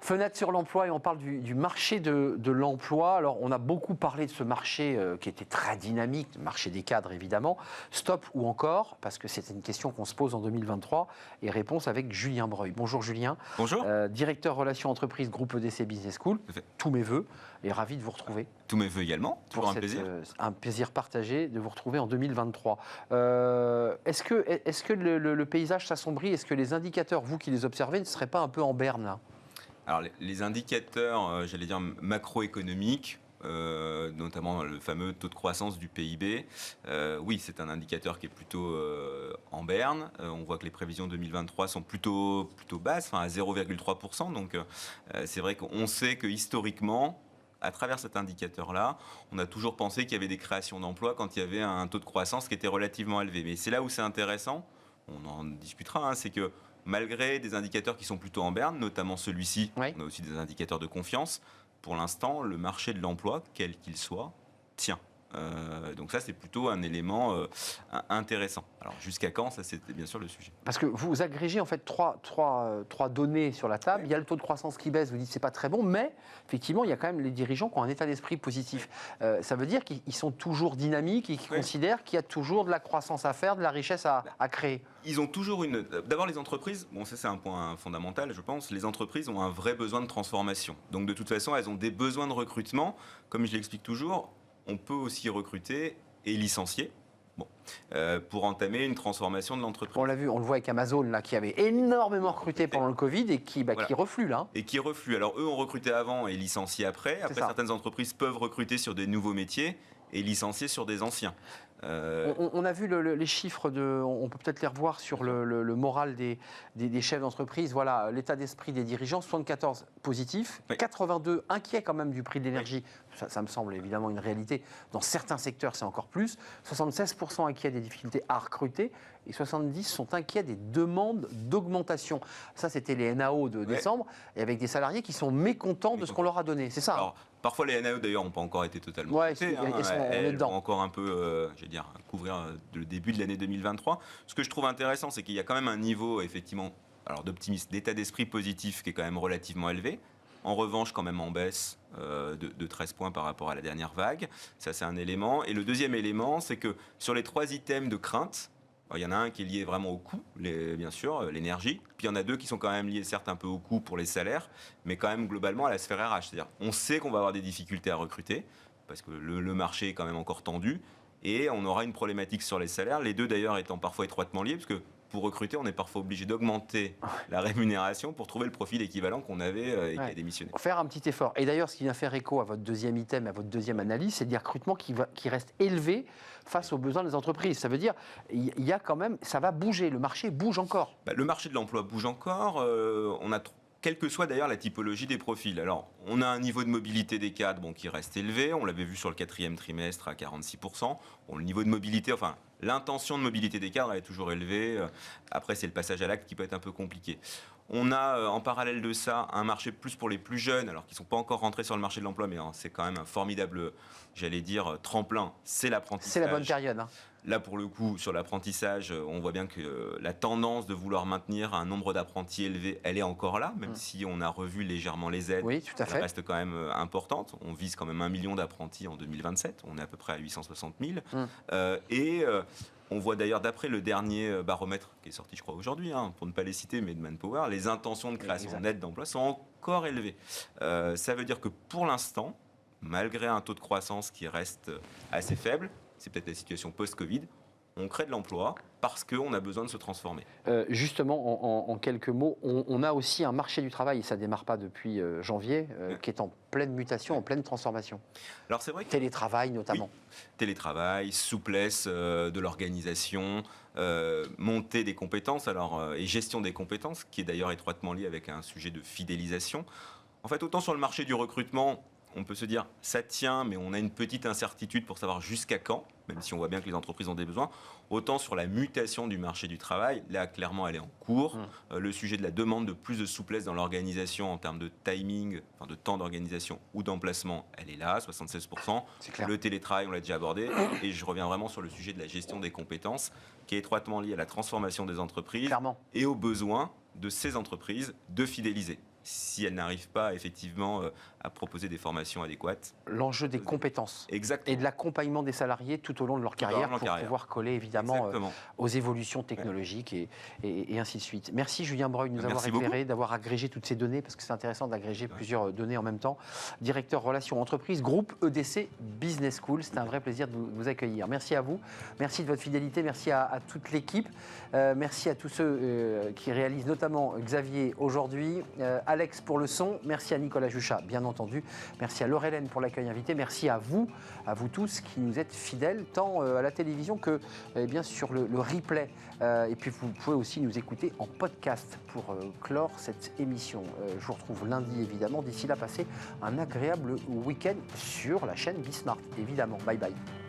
Fenêtre sur l'emploi et on parle du marché de l'emploi. Alors, on a beaucoup parlé de ce marché qui était très dynamique, le marché des cadres évidemment. Stop ou encore, parce que c'est une question qu'on se pose en 2023. Et réponse avec Julien Breuil. Bonjour Julien. Bonjour. Directeur Relations Entreprises, groupe EDC Business School. Tous mes voeux et ravi de vous retrouver. Tous mes voeux également. Toujours un plaisir. Un plaisir partagé de vous retrouver en 2023. Est-ce que le paysage s'assombrit? Est-ce que les indicateurs, vous qui les observez, ne seraient pas un peu en berne là? Alors, les indicateurs, j'allais dire macroéconomiques, notamment le fameux taux de croissance du PIB, oui, c'est un indicateur qui est plutôt en berne. On voit que les prévisions 2023 sont plutôt basses, à 0,3%. Donc, c'est vrai qu'on sait que historiquement, à travers cet indicateur-là, on a toujours pensé qu'il y avait des créations d'emplois quand il y avait un taux de croissance qui était relativement élevé. Mais c'est là où c'est intéressant, on en discutera, c'est que malgré des indicateurs qui sont plutôt en berne, notamment celui-ci, oui. On a aussi des indicateurs de confiance. Pour l'instant, le marché de l'emploi, quel qu'il soit, tient. Donc ça, c'est plutôt un élément intéressant. Alors jusqu'à quand, ça c'était bien sûr le sujet. Parce que vous agrégez en fait trois données sur la table. Oui. Il y a le taux de croissance qui baisse, vous dites c'est pas très bon, mais effectivement, il y a quand même les dirigeants qui ont un état d'esprit positif. Ça veut dire qu'ils sont toujours dynamiques et qu'ils considèrent qu'il y a toujours de la croissance à faire, de la richesse à créer. Ils ont toujours une... D'abord, les entreprises, bon, ça c'est un point fondamental, je pense, les entreprises ont un vrai besoin de transformation. Donc de toute façon, elles ont des besoins de recrutement. Comme je l'explique toujours, on peut aussi recruter et licencier pour entamer une transformation de l'entreprise. On l'a vu, on le voit avec Amazon, là, qui avait énormément recruté pendant le Covid et qui reflue là. Et qui reflue. Alors eux ont recruté avant et licencié après. Après, certaines entreprises peuvent recruter sur des nouveaux métiers et licencier sur des anciens. On a vu les chiffres, on peut peut-être les revoir sur le moral des chefs d'entreprise. Voilà, l'état d'esprit des dirigeants, 74 positifs, 82 inquiets quand même du prix de l'énergie. Ça me semble évidemment une réalité. Dans certains secteurs, c'est encore plus. 76% inquiets des difficultés à recruter et 70% sont inquiets des demandes d'augmentation. Ça, c'était les NAO de décembre, et avec des salariés qui sont mécontents de ce qu'on leur a donné. C'est ça. Alors, parfois, les NAO, d'ailleurs, n'ont pas encore été totalement traitées. Elles vont encore un peu, couvrir le début de l'année 2023. Ce que je trouve intéressant, c'est qu'il y a quand même un niveau, effectivement, d'optimisme, d'état d'esprit positif qui est quand même relativement élevé. En revanche, quand même en baisse de 13 points par rapport à la dernière vague. Ça, c'est un élément. Et le deuxième élément, c'est que sur les 3 items de crainte, il y en a un qui est lié vraiment au coût, bien sûr, l'énergie. Puis il y en a 2 qui sont quand même liés, certes, un peu au coût pour les salaires, mais quand même globalement à la sphère RH. C'est-à-dire, on sait qu'on va avoir des difficultés à recruter, parce que le marché est quand même encore tendu, et on aura une problématique sur les salaires, les deux d'ailleurs étant parfois étroitement liés, parce que pour recruter, on est parfois obligé d'augmenter la rémunération pour trouver le profil équivalent qu'on avait et qui a démissionné. Faire un petit effort. Et d'ailleurs, ce qui vient faire écho à votre deuxième item, à votre deuxième analyse, c'est des recrutements qui restent élevés face aux besoins des entreprises. Ça veut dire, il y a quand même, ça va bouger, le marché bouge encore. Le marché de l'emploi bouge encore. On a quelle que soit d'ailleurs la typologie des profils. Alors, on a un niveau de mobilité des cadres qui reste élevé. On l'avait vu sur le 4e trimestre à 46%. Bon, le niveau de mobilité, l'intention de mobilité des cadres, elle est toujours élevée. Après, c'est le passage à l'acte qui peut être un peu compliqué. On a, en parallèle de ça, un marché plus pour les plus jeunes, alors qu'ils ne sont pas encore rentrés sur le marché de l'emploi, mais c'est quand même un formidable, j'allais dire, tremplin. C'est l'apprentissage. C'est la bonne période. Là, pour le coup, sur l'apprentissage, on voit bien que la tendance de vouloir maintenir un nombre d'apprentis élevé, elle est encore là, même si on a revu légèrement les aides. Oui, tout à fait. Elle reste quand même importante. On vise quand même 1 million d'apprentis en 2027. On est à peu près à 860 000. On voit d'ailleurs, d'après le dernier baromètre qui est sorti, je crois, aujourd'hui, pour ne pas les citer, mais de Manpower, les intentions de création nette d'emplois sont encore élevées. Ça veut dire que pour l'instant, malgré un taux de croissance qui reste assez faible, c'est peut-être la situation post-Covid, on crée de l'emploi parce qu'on a besoin de se transformer. Justement, en quelques mots, on a aussi un marché du travail, et ça ne démarre pas depuis janvier, qui est en pleine mutation, en pleine transformation. Alors c'est vrai que... Télétravail notamment. Oui. Télétravail, souplesse de l'organisation, montée des compétences et gestion des compétences, qui est d'ailleurs étroitement lié avec un sujet de fidélisation. En fait, autant sur le marché du recrutement, on peut se dire ça tient, mais on a une petite incertitude pour savoir jusqu'à quand, même si on voit bien que les entreprises ont des besoins. Autant sur la mutation du marché du travail, là clairement elle est en cours. Le sujet de la demande de plus de souplesse dans l'organisation en termes de timing, de temps d'organisation ou d'emplacement, elle est là, 76%. Le télétravail, on l'a déjà abordé. Et je reviens vraiment sur le sujet de la gestion des compétences, qui est étroitement lié à la transformation des entreprises et aux besoins de ces entreprises de fidéliser. si elles n'arrivent pas effectivement à proposer des formations adéquates. L'enjeu des compétences. Exactement. Et de l'accompagnement des salariés tout au long de leur carrière pour pouvoir coller évidemment aux évolutions technologiques et ainsi de suite. Merci Julien Breuil de nous avoir éclairé, d'avoir agrégé toutes ces données, parce que c'est intéressant d'agréger plusieurs données en même temps. Directeur Relations Entreprises, groupe EDC Business School. C'était un vrai plaisir de vous accueillir. Merci à vous, merci de votre fidélité, merci à toute l'équipe, merci à tous ceux qui réalisent, notamment Xavier aujourd'hui, Alex pour le son, merci à Nicolas Juchat, bien entendu, merci à Laure-Hélène pour l'accueil invité, merci à vous tous qui nous êtes fidèles, tant à la télévision que bien sur le replay. Et puis vous pouvez aussi nous écouter en podcast pour clore cette émission. Je vous retrouve lundi évidemment. D'ici là, passez un agréable week-end sur la chaîne Bismart, évidemment. Bye bye.